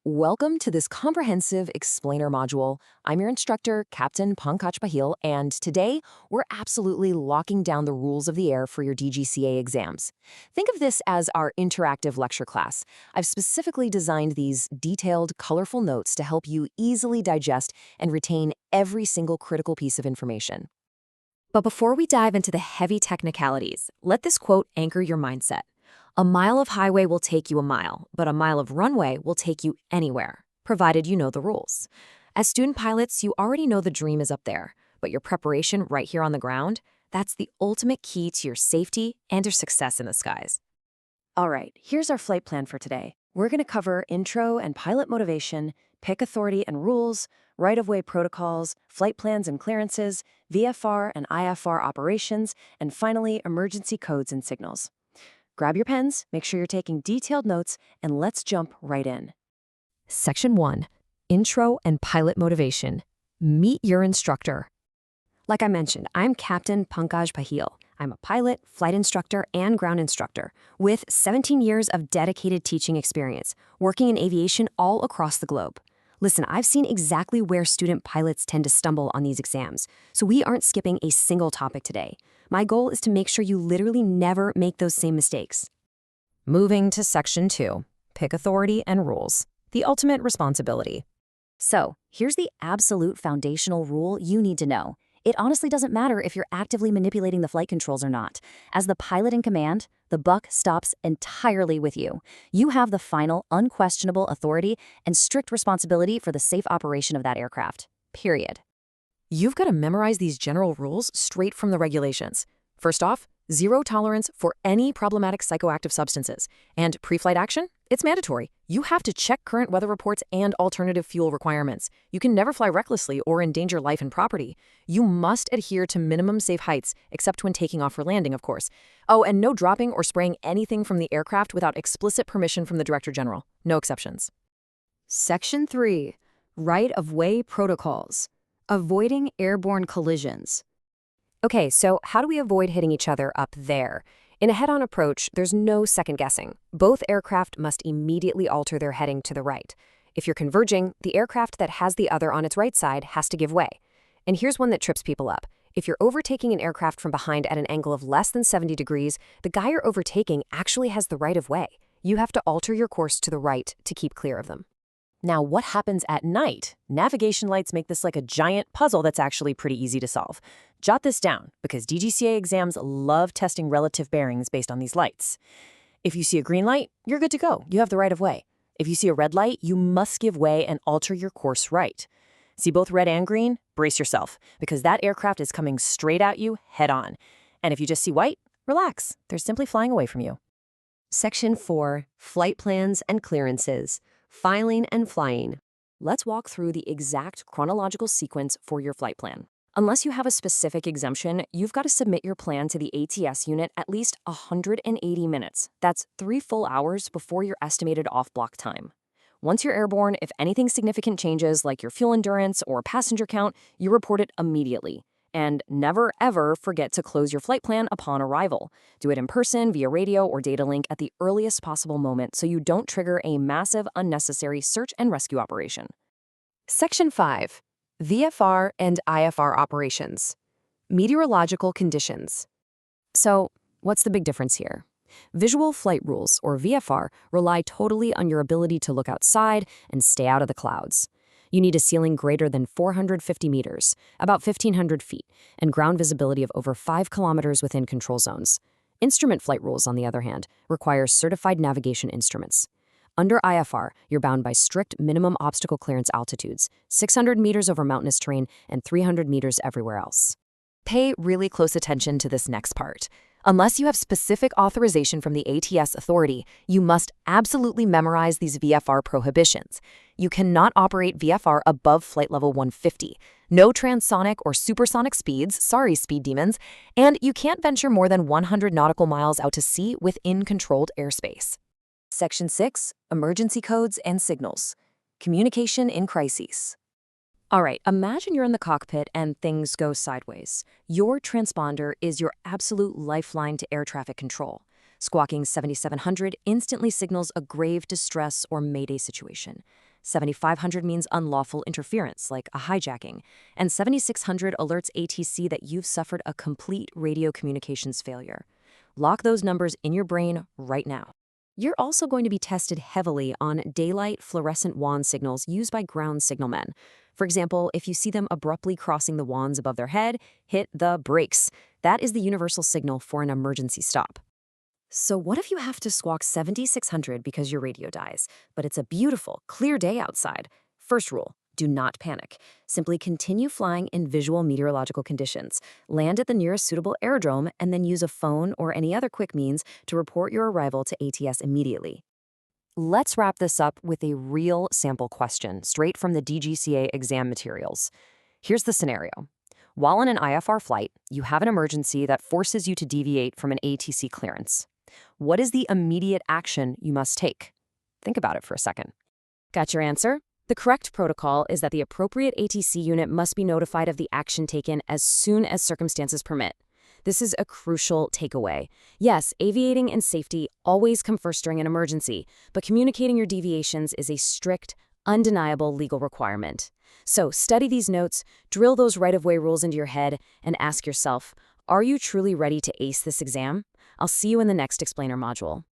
Welcome to this comprehensive explainer module. I'm your instructor, Capt.GhostAviator, and today we're absolutely locking down the rules of the air for your DGCA exams. Think of this as our interactive lecture class. I've specifically designed these detailed, colorful notes to help you easily digest and retain every single critical piece of information. But before we dive into the heavy technicalities, let this quote anchor your mindset. A mile of highway will take you a mile, but a mile of runway will take you anywhere, provided you know the rules. As student pilots, you already know the dream is up there, but your preparation right here on the ground, that's the ultimate key to your safety and your success in the skies. All right, here's our flight plan for today. We're going to cover intro and pilot motivation, pick authority and rules, right-of-way protocols, flight plans and clearances, VFR and IFR operations, and finally, emergency codes and signals. Grab your pens, make sure you're taking detailed notes, and let's jump right in. Section 1. Intro and Pilot Motivation. Meet your instructor. Like I mentioned, I'm Capt.GhostAviator. I'm a pilot, flight instructor, and ground instructor with 17 years of dedicated teaching experience, working in aviation all across the globe. Listen, I've seen exactly where student pilots tend to stumble on these exams, so we aren't skipping a single topic today. My goal is to make sure you literally never make those same mistakes. Moving to Section 2, Pick Authority and Rules, the ultimate responsibility. So, here's the absolute foundational rule you need to know. It honestly doesn't matter if you're actively manipulating the flight controls or not. As the pilot in command, the buck stops entirely with you. You have the final, unquestionable authority and strict responsibility for the safe operation of that aircraft. Period. You've got to memorize these general rules straight from the regulations. First off, zero tolerance for any problematic psychoactive substances. And pre-flight action? It's mandatory. You have to check current weather reports and alternative fuel requirements. You can never fly recklessly or endanger life and property. You must adhere to minimum safe heights, except when taking off for landing, of course. Oh, and no dropping or spraying anything from the aircraft without explicit permission from the Director General. No exceptions. Section 3. Right-of-way protocols. Avoiding airborne collisions. Okay, so how do we avoid hitting each other up there? In a head-on approach, there's no second guessing. Both aircraft must immediately alter their heading to the right. If you're converging, the aircraft that has the other on its right side has to give way. And here's one that trips people up. If you're overtaking an aircraft from behind at an angle of less than 70 degrees, the guy you're overtaking actually has the right of way. You have to alter your course to the right to keep clear of them. Now, what happens at night? Navigation lights make this like a giant puzzle that's actually pretty easy to solve. Jot this down, because DGCA exams love testing relative bearings based on these lights. If you see a green light, you're good to go. You have the right of way. If you see a red light, you must give way and alter your course right. See both red and green? Brace yourself, because that aircraft is coming straight at you head on. And if you just see white, relax. They're simply flying away from you. Section 4. Flight plans and clearances. Filing and flying. Let's walk through the exact chronological sequence for your flight plan. Unless you have a specific exemption, you've got to submit your plan to the ATS unit at least 180 minutes. That's 3 full hours before your estimated off-block time. Once you're airborne, if anything significant changes, like your fuel endurance or passenger count, you report it immediately. And never, ever forget to close your flight plan upon arrival. Do it in person, via radio, or data link at the earliest possible moment so you don't trigger a massive, unnecessary search and rescue operation. Section 5. VFR and IFR operations. Meteorological conditions. So, what's the big difference here? Visual flight rules, or VFR, rely totally on your ability to look outside and stay out of the clouds. You need a ceiling greater than 450 meters, about 1,500 feet, and ground visibility of over 5 kilometers within control zones. Instrument flight rules, on the other hand, require certified navigation instruments. Under IFR, you're bound by strict minimum obstacle clearance altitudes, 600 meters over mountainous terrain and 300 meters everywhere else. Pay really close attention to this next part. Unless you have specific authorization from the ATS authority, you must absolutely memorize these VFR prohibitions. You cannot operate VFR above flight level 150. No transonic or supersonic speeds, sorry speed demons, and you can't venture more than 100 nautical miles out to sea within controlled airspace. Section 6. Emergency codes and signals. Communication in crises. All right, imagine you're in the cockpit and things go sideways. Your transponder is your absolute lifeline to air traffic control. Squawking 7700 instantly signals a grave distress or mayday situation. 7500 means unlawful interference, like a hijacking, and 7600 alerts ATC that you've suffered a complete radio communications failure. Lock those numbers in your brain right now. You're also going to be tested heavily on daylight fluorescent WAN signals used by ground signalmen. For example, if you see them abruptly crossing the WANs above their head, hit the brakes. That is the universal signal for an emergency stop. So what if you have to squawk 7600 because your radio dies, but it's a beautiful, clear day outside? First rule, do not panic. Simply continue flying in visual meteorological conditions. Land at the nearest suitable aerodrome and then use a phone or any other quick means to report your arrival to ATS immediately. Let's wrap this up with a real sample question, straight from the DGCA exam materials. Here's the scenario. While on an IFR flight, you have an emergency that forces you to deviate from an ATC clearance. What is the immediate action you must take? Think about it for a second. Got your answer? The correct protocol is that the appropriate ATC unit must be notified of the action taken as soon as circumstances permit. This is a crucial takeaway. Yes, aviating and safety always come first during an emergency, but communicating your deviations is a strict, undeniable legal requirement. So study these notes, drill those right-of-way rules into your head, and ask yourself, are you truly ready to ace this exam? I'll see you in the next explainer module.